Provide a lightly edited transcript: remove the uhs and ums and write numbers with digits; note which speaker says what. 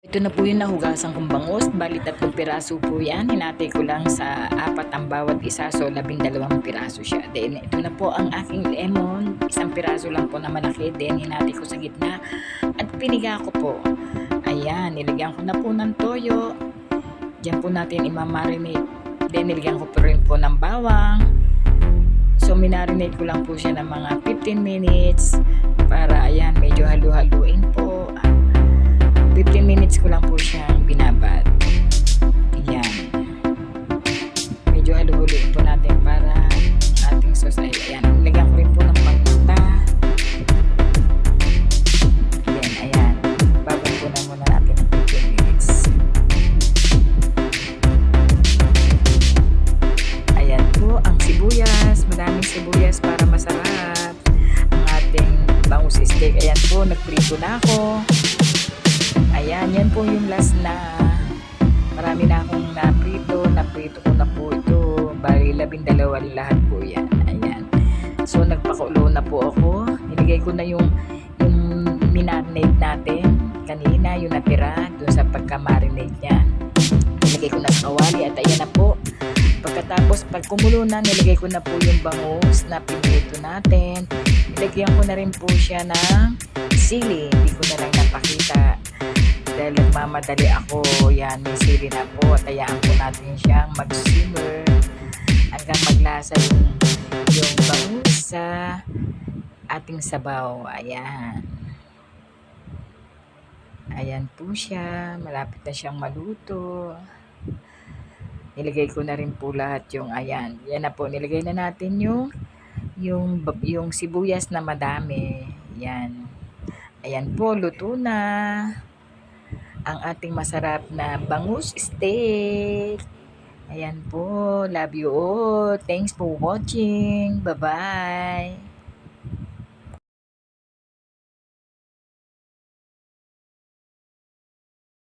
Speaker 1: Ito na po yung nahugasan kong bangus. Bali 3 piraso po yan. Hinati ko lang sa 4 ang bawat isa. So 12 piraso siya. Then ito na po ang aking lemon. 1 piraso lang po na malaki. Then hinati ko sa gitna. At piniga ko po. Ayan. Nilagyan ko na po ng toyo. Diyan po natin imamarinate. Then nilagyan ko po rin po ng bawang. So minarinate ko lang po siya ng mga 15 minutes. Para ayan medyo halu-haluin po. 15 minutes ko lang po siyang binabad. Ayan. Medyo haluhuluin po natin para ating sauce ay ayan. Nilagyan ko rin po ng paminta. Ayan. Babad po na muna natin ng 15 minutes. Ayan po ang sibuyas. Maraming sibuyas para masarap. Ang ating bangus steak. Ayan po, nagprito na ako. Ayan, yan po yung last na marami na akong naprito ko na po ito. Bali, 12 lahat po yan. Ayan. So, nagpakulo na po ako. Nilagay ko na yung minarinate natin kanina, yung natira dun sa pagka-marinate niya. Nilagay ko na sa kawali at ayan na po. Pagkatapos, pag kumulo na, nilagay ko na po yung bangus na pinito natin. Nilagyan ko na rin po siya ng sili. Hindi ko na lang napakita. Dahil nagmamadali ako, yan, may sili na po. At hayaan po natin siyang mag-simmer hanggang maglasa yung bangus sa ating sabaw. Ayan. Ayan po siya. Malapit na siyang maluto. Nilagay ko na rin po lahat yung ayan. Yan na po. Nilagay na natin yung sibuyas na madami. Yan. Ayan po, luto na ang ating masarap na bangus steak. Ayan po. Love you all. Thanks for watching. Bye-bye.